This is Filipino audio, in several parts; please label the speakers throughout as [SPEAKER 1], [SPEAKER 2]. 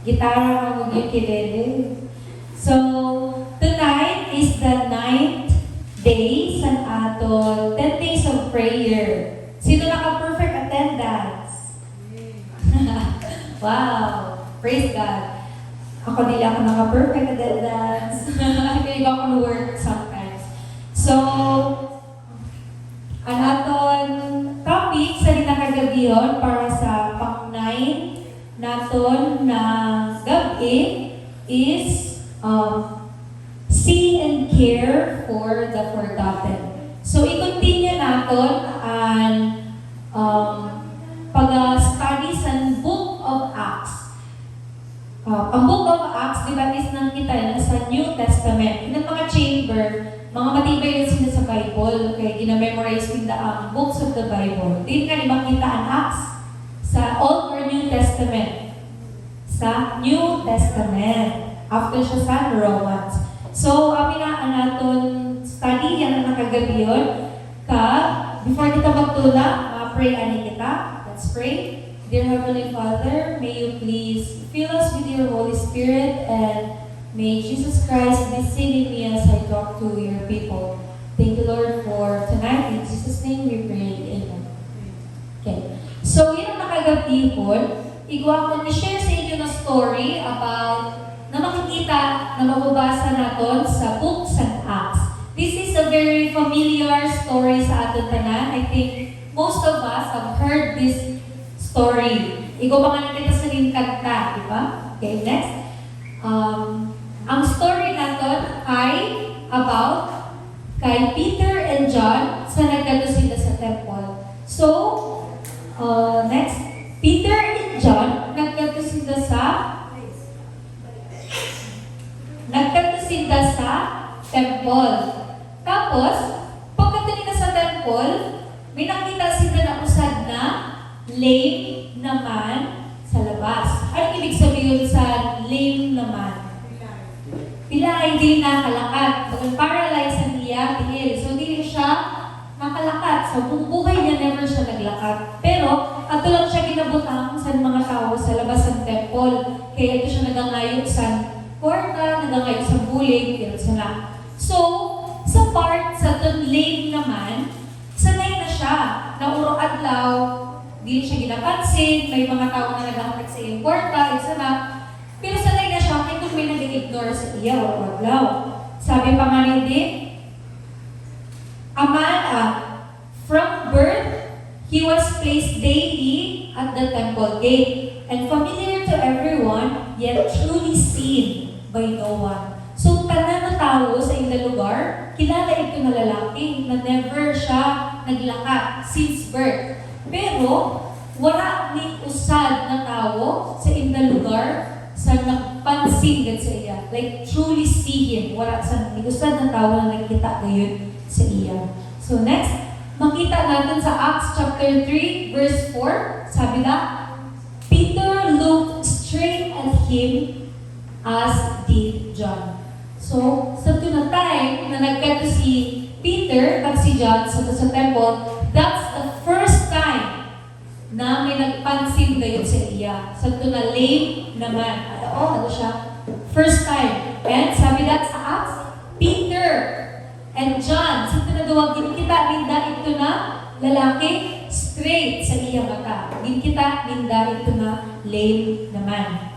[SPEAKER 1] Gitara ka yung kilele. So, tonight is the 9th day sa atol 10 days of prayer. Sino naka-perfect attendance? Wow! Praise God! Ako nila ako naka-perfect attendance. Kaya ako work sometimes. So, ang aton topic sa dinakagabiyon para sa pang-9 naton na gabi is see and care for the forgotten. So, i-continue naton ang pag-study sa Book of Acts. Ang Book of Acts, di ba, is nang kita sa New Testament. Ng mga chamber, mga matibay rin sila sa Bible. Okay, gina-memorize nila ang books of the Bible. Din ka ibang kita ang Acts sa Old or New Testament. Sa New Testament. After siya sa Romans. So, amin na ang naton study, yan ang nakagabi yun. Before kita magtula, pray ani kita. Let's pray. Dear Heavenly Father, may you please fill us with your Holy Spirit and may Jesus Christ be seen in me as I talk to your people. Thank you, Lord, for tonight. In Jesus' name we pray. Amen. Okay. So, yun ang nakagabi po. Igwa ko ni-share sa inyo na story about na makikita, na mababasa natin sa books and Acts. This is a very familiar story sa ating tanan. I think most of us have heard this story. Ikaw ba nga nakita sa kanta, di ba? Okay, next. Ang story natin ay about kay Peter and John sa nagdato sila sa temple. So, next. Peter and John nagdato sila sa temple. Tapos, pagdating nila sa temple, may nakita sila na usad na lame naman sa labas. Ano ibig sabihin sa lame naman? Pilay, hindi nakalakad. Pag paralyzed ang iya, tihil. So, hindi siya nakalakad. So, kung buhay niya, never siya naglakad. Pero, ato lang siya ginabutang sa mga tao sa labas ng temple. Kaya ito siya nagangayo sa kwarta, nagangayo sa bulig, pero sana. So, sa part sa lame naman, sanay na siya. Nauro adlaw, di siya ginapansin, may mga tao na naghahatag sa iyong kwarta, sana. Pero sanay na siya, kaya kung may nag-ignore sa iya, o adlaw. Sabi pa nga hindi, from birth, he was placed daily at the temple gate, and familiar to everyone, yet truly seen by no one. So, tanan na tao sa ilang lugar, kilala ito na lalaki na never siya naglakad since birth. Pero, wala ni usad na tao sa ilang lugar sa nagpansin sa iya. Like, truly see him. Wala sa ni usad na tao na nagkita ngayon sa iya. So, next, makita natin sa Acts chapter 3, verse 4. Sabi na, Peter looked straight at him as did John. So, sa tunatay na nagkato si Peter at si John sa temple, that's the first time na may nagpansin ngayon sa iya. Sa tunalame naman. Ano siya? First time. And sabi that sa Acts, Peter and John, sa tunagawag din kita, minda ito na lalaki, straight sa iyang mata. Din kita, minda ito na lame naman.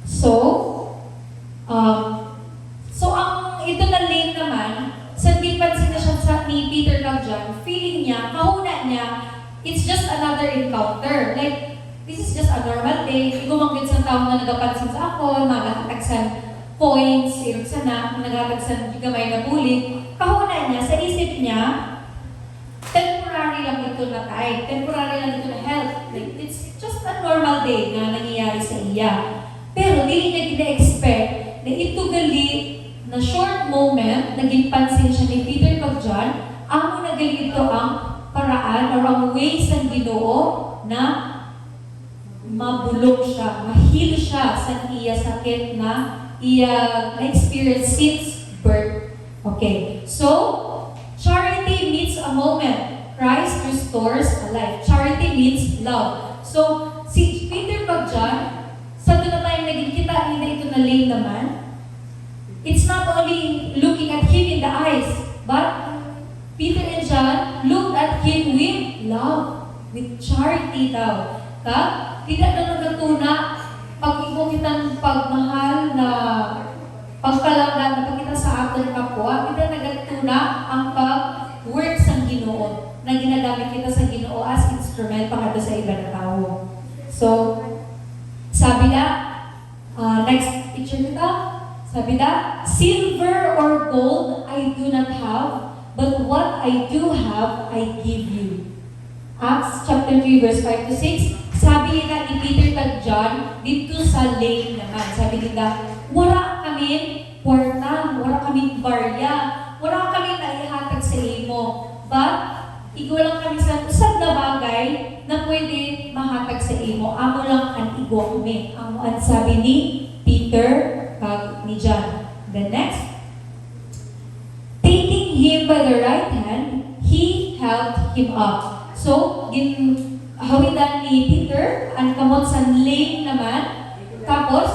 [SPEAKER 1] So, ang ito na lame naman, sa di pansin na siya ni Peter kang John, feeling niya, kahuna niya, it's just another encounter. Like, this is just a normal day. Gumagit sa tao na nagapansin sa ako, nagtatagsan points, irog sana, nagtatagsan gamay na bulig. Kahuna niya, sa isip niya, temporary lang ito na time. Temporary lang ito na health. Like, it's just a normal day na nangyayari sa iya. Pero, hindi niya gina-expect na ito gali na short moment, naging pansin siya ni Peter kag John, amo na gali ito ang paraan or ang ways ng Ginoo na mabulok siya, mahil siya sa iya sakit na iya na-experience since birth. Okay, so, charity means a moment. Christ restores a life. Charity means love. So, si Peter kag John, sa nga lame naman, it's not only looking at him in the eyes, but Peter and John looked at him with love, with charity daw. Tidak na nagatuna pag-imo kitang pagmahal na pagkalanggan na pagkita sa aton kapwa, kita nagatuna ang pag-work sa Ginoo na ginagamit kita sa Ginoo as instrument para sa iba na tao. So, sabi na, next picture nito, sabi na, silver or gold I do not have, but what I do have, I give you. Acts chapter 3, verse 5 to 6, sabi nila ni Peter at John, dito sa lane naman, sabi nila, wala kami portang, wala kami barya, wala kami naihatag sa imo, but igo lang kami sa usab na bagay na pwede mahatag sa imo. Amo lang ang igo kami. Amo ang sabi ni Peter kag ni John. The next, taking him by the right hand, he held him up. So, hawidan ni Peter, ang kamot sa lane naman. Tapos,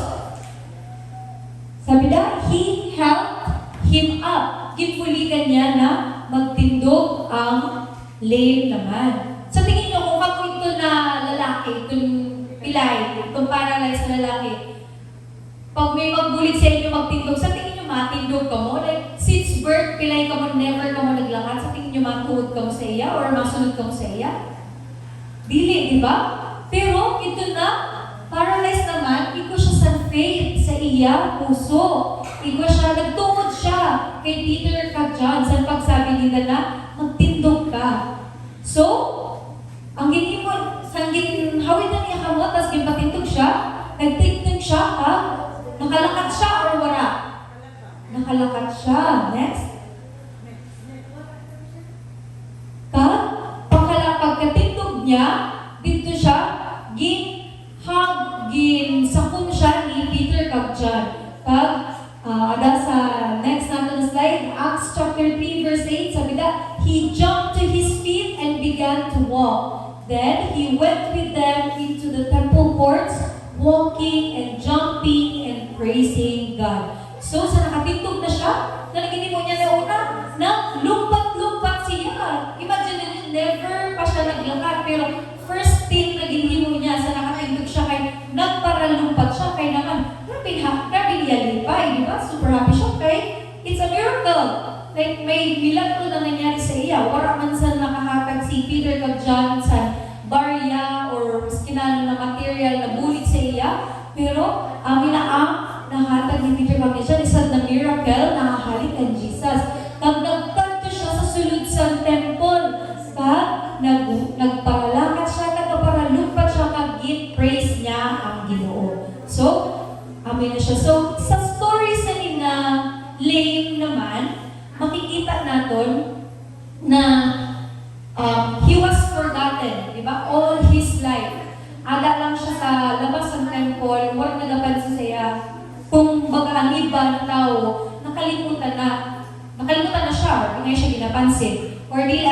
[SPEAKER 1] sabi na, he held him up. Gipuligan niya na magtindog ang lane naman. So, tingin nyo, kung ako ito na lalaki, itong pilay, itong paralyzed na lalaki, pag may magbulit sa inyo magtindog, sa tingin nyo matindog ka mo? Like, since birth, pilay ka mo, never ka mo naglakad, sa tingin nyo matuhod ka mo sa iya or masunod ka mo sa iya? Dili, di ba? Pero ito na, paralyzed naman, iko siya sa faith, sa iya, puso. Iko siya, nagtungod siya kay Peter kag John sa pagsabi nila na magtindog ka. So, ang ginimon, sa ginhawid na niya kamot, tapos ginpatindog siya, nagtindog siya, nakalakad siya or wala? Nakalakad siya. Next. Pagkatindog niya, dito siya, sakon siya ni Peter kag John. Ada sa next natin na slide, Acts chapter 3 verse 8, sabi na, he jumped to his feet and began to walk. Then he went with them into the temple courts, walking and jumping and praising God. So, sa nakatindog na siya, nalaginin mo niya na una, na lumpat-lumpat siya. Imagine nyo, never pa siya naglakad, pero first thing na ginhimo niya sa nakatindog siya kay nagparalumpat siya kay naman, grabe niya lipay, di ba? Super happy siya kay it's a miracle. Like may milagro na nangyari sa iya. Wala man sa nakahatag si Peter kag John sa barya or skinano na material na bulit sa iya. Pero amin na ang nahatag ni Peter kag John isang na miracle na halik ang Jesus. Kag nagtanto siya sa sulod sa temple. Kag nagparalakat siya, nagparalumpat siya kag praise niya ang Ginoo. So, amin na siya. So, sa stories na ni na lame naman, makikita natin na he was forgotten, di ba? All his life. Ada lang siya sa labas ng temple, wala nagapansin siya. Kung baga ang iba na tao, nakalimutan na siya, or hindi siya ginapansin. Or di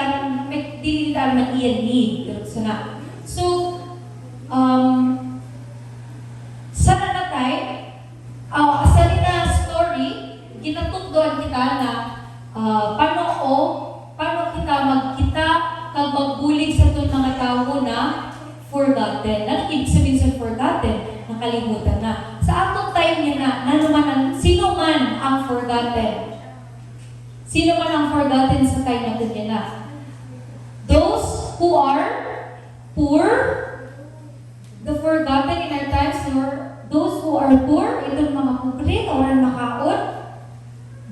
[SPEAKER 1] nila man iyan need. So, sana na tayo, sa nila story, ginatugdoan kita na paano kita magkita kag magbulig sa itong mga tao na forgotten. Ano ibig sabihin sa forgotten? Nakalimutan na. Sa atong time niya sino man ang forgotten? Sino man ang forgotten sa time natin niya na? Those who are poor, the forgotten in our times were those who are poor, itong mga pobre, walang makaon.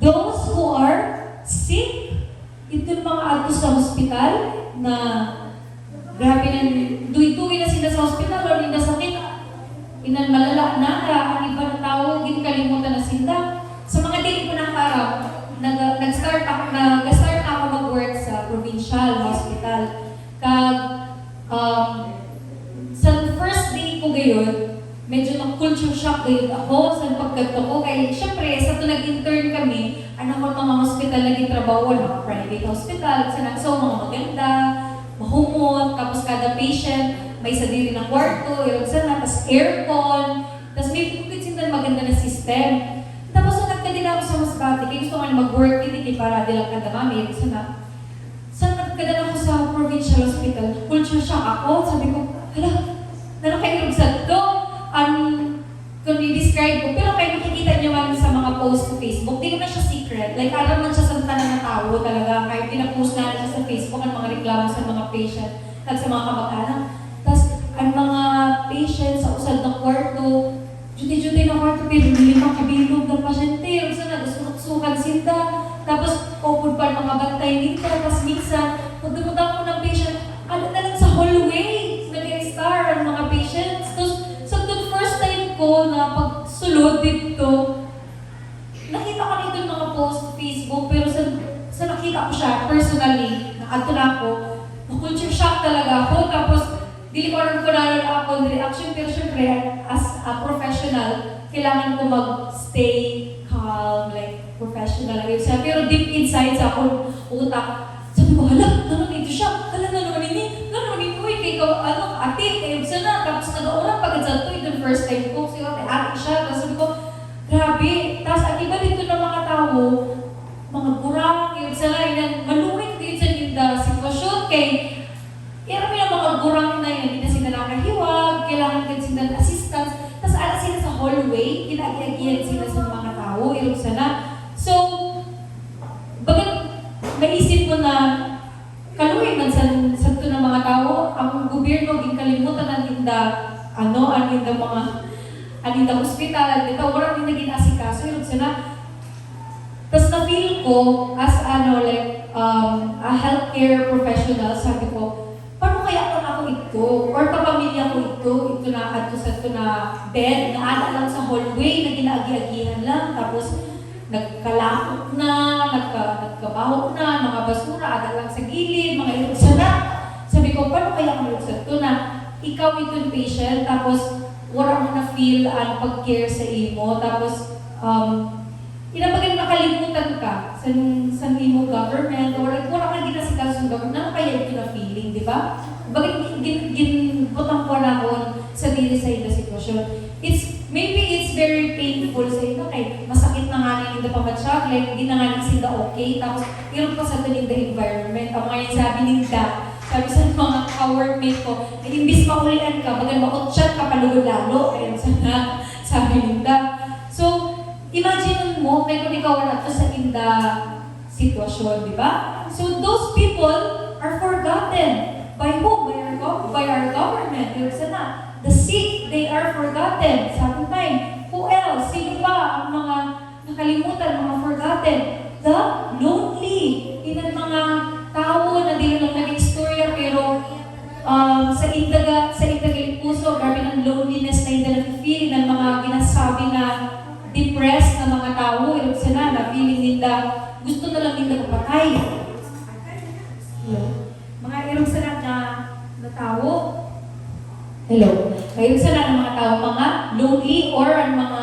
[SPEAKER 1] Those who are sick, itong mga ato sa hospital na grabe na, duwi-duwi na sila sa hospital o hindi na sakit. Inan malala na, ang iba na tao, kalimutan na sila. Sa mga dili ko na araw, nag-start ako mag-work sa provincial hospital. Sa first day ko gayon, medyo culture shock gayon ako sa pagkadto ko. Kaya syempre, sa ito nag-intern kami, mga hospital lagi trabaho, mga private hospital, so mga maganda, mahumot, tapos kada patient, may sa diri ng kwarto, tapos aircon, tapos may maganda na system. system. Tapos nung nagkadila ako sa Masbate, kaya gusto nga mag-work din para dilang kadamami. Sana nagkadala ako sa provincial hospital, culture shock ako. Sabi ko, hala, nanakairog sa to. Kung i-describe ko, pero kayo makikita nyo man sa mga post sa Facebook, di naman siya secret. Like, alam man siya sa tanan na tao talaga. Kahit pinapost na siya sa Facebook ang mga reklamo sa mga patient at sa mga kamag-anak. Tapos, ang mga patient sa usad ng kwarto, juti-juti ng kwarto, pero limang kabilog ng pasyente. Yung sana, sukat sinta. Tapos, kupod pa ng mga bantay nita. Tapos, minsan, pag dumunta ko ng patient, ano na lang sa hallway, nag-star ang mga patients. Tapos, first time ko na pagsulod dito, nakita ko nito yung mga post sa Facebook, pero sa nakita ko siya personally, na-ato na ako, na-culture shock talaga ako. Tapos, dili ko rin ko na ako ng reaction, pero syempre, as a professional, kailangan ko mag-stay calm, like professional. Pero deep inside sa akong utak, sabi ko, hala, naman ito siya, hala, naman ini, uy, kay ikaw, ate, kayo sana, tapos nag-aurang pagkatsa to, ito first time ko, kasi ate siya, tapos sabi ko, grabe, tapos ang iba dito ng mga tao, mga burang, kayo sana, maluwing dito sa yung sitwasyon, kay, irami ng mga burang na yun, hindi na sila nakahiwag, kailangan din sila ng assistance, tapos alas sila sa hallway, kinaagiagian sila sa mga tao, irong sana. So, bagat, maisip mo na, kaluwi man sa to ng mga tao, ang gobyerno gikalimutan ang inda mga ospital, dito wala din naging asikaso yung sana. Tapos na-feel ko as a healthcare professional, sabi ko, paano kaya ako ito? Or kapamilya ko ito na ato sa ito na bed, na ala lang sa hallway, na ginaagi-agihan lang, tapos nagkalakot na, nagkabaho na, mga basura, ada lang sa gilid, mga ilugsa na. Sabi ko, paano kaya ang ilugsa ito na ikaw itong patient, tapos wala mo na feel ang pag-care sa imo, tapos inabagang nakalimutan ka sa imo government, or wala kang ginasikas sa government, ano kaya ito na feeling, di ba? Bakit ginbutang ko na sa dili sa ito sitwasyon? Maybe it's very painful sa ito, kay masakit na nga rin yung pamatsyag, like hindi na nga rin sila okay, tapos iron pa sa ito the environment. Ang ngayon sabi nila, sabi sa mga ka-workmate ko, na imbis maulian ka, bagan makutsyan ka palulalo, kaya sana sabi nila. So, imagine mo, kaya kung ikaw na ito sa inda sitwasyon, di ba? So, those people are forgotten. By who? By our government. Yung sana, the sick, they are forgotten. Sabi tayo, who else? Sino ba ang mga nakalimutan, mga forgotten? The lonely. Inan mga tao na di lang nag-istorya, pero sa indaga puso, grabe ng loneliness na hindi na-feel ng mga ginasabi na depressed na mga tao. Yung sana, na feeling nila, gusto na lang nila kapatay. Mga irong sana na tao. Hello. Ngayon sana ng mga tao, mga lonely or ang mga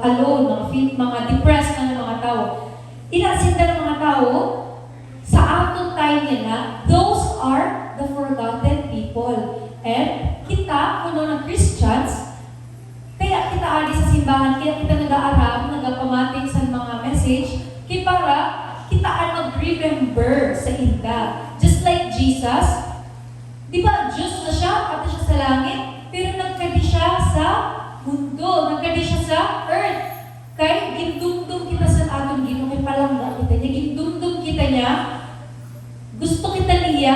[SPEAKER 1] alone, mga depressed na ng mga tao. Inasinda ng mga tao, sa atong time nila, those are the forgotten people. And kita, kuno ng Christians, kaya kita ali sa simbahan, kaya kita nag-aaral, nagpamating sa mga message, kaya para kita mag-remember sa inda. Just like Jesus, di ba, Diyos na siya, pati siya sa langit, pero nagkadi siya sa mundo, nagkadi siya sa earth. Kaya gindumdum kita sa atong Ginoo, kay palangga kita niya, gindumdum kita niya, gusto kita niya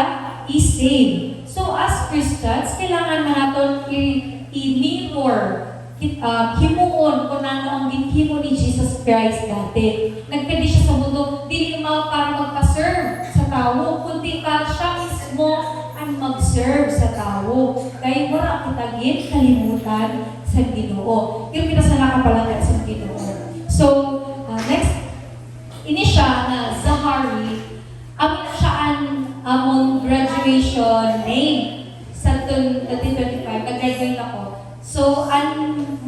[SPEAKER 1] i-save. So as Christians, kailangan na natin i-mirror, himuon kung ano ang ginhimo ni Jesus Christ dati. Nagkadi siya sa mundo, di naman para magpa-serve sa tao, kundi para siya mismo ang mag-serve sa tao. Kaya wala kita kalimutan sa Ginoo. Yung kita sa nakapalangga sa Ginoo. So, next, ini siya na Zahari, amin na siya among graduation name sa 2025, nag-graduate ako. So,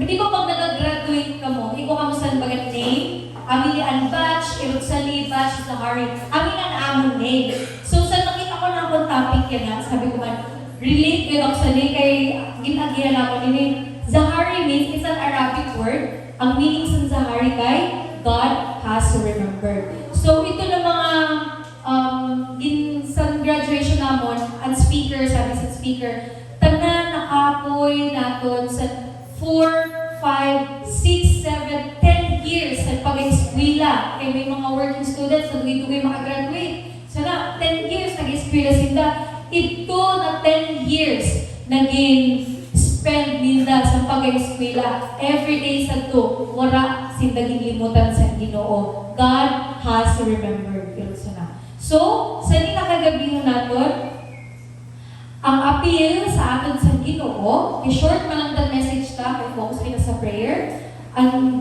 [SPEAKER 1] di ba pag nag-graduate ka mo, ikaw ka mo saan bagat name? Amin ni batch, Irugsali, batch, Zahari. Amin ang among name. So, sa nakita ko na akong topic yan, sabi ko man, relate ko ako sa kay ginagihan ako ni Zahari means, it's an Arabic word. Ang meaning sa Zahari kay God has to remember. So ito na mga sa graduation namon, ang speaker, sabi sa speaker, tanan nakapoy naton sa 4, 5, 6, 7, 10 years sa pag-eskwela. Kaya may mga working students na dugay-dugay makagraduate. So na 10 years nag-eskwela sila. Ito na 10 years naging spend nila sa pag-eskwela. Every day sa to, wala sindaging limutan sa Ginoo. God has to remember. So, sa nakagabihan natin, ang appeal sa atin sa Ginoo, i-short man lang the message ta, kaya focus kita sa prayer. Ang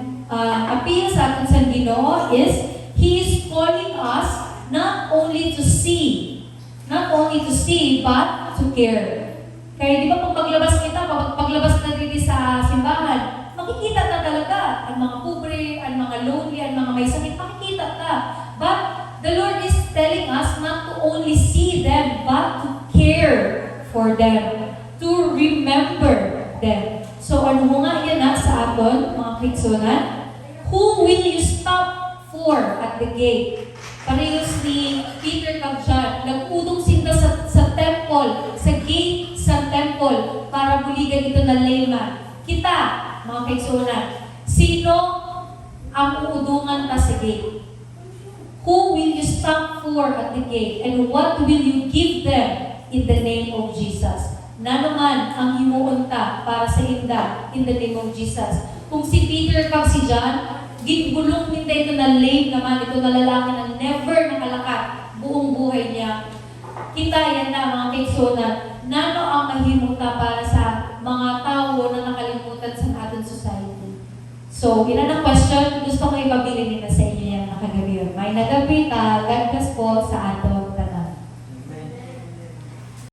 [SPEAKER 1] appeal sa atin sa Ginoo is, He is calling us not only to see, but to care. Kaya di ba pag paglabas kita, paglabas na dito sa simbahan, makikita na talaga ang mga pobre, ang mga lonely, ang mga may sakit, makikita ka. But the Lord is telling us not to only see them, but to care for them, to remember them. So ano mo nga yan sa aton, mga kaigsunan? Who will you stop for at the gate? Parehos ni Peter kag John, nag-udong sinta sa temple, sa gate sa temple, para buligan ito na layman. Kita, mga kaigsunan, sino ang uudungan ta sa gate? Who will you stop for at the gate? And what will you give them in the name of Jesus? Na naman ang himuunta para sa inda in the name of Jesus. Kung si Peter kag si John, ginbulong nila ito na lame naman, ito na lalaki na never nakalakad buong buhay niya. Kita yan na mga kaigsunan, nano ang mahimuta para sa mga tao na nakalimutan sa ating society. So, ilan ang question? Gusto ko ibabili nila sa inyo yan nakagabi yun. May nagabi ka, God bless po sa ato.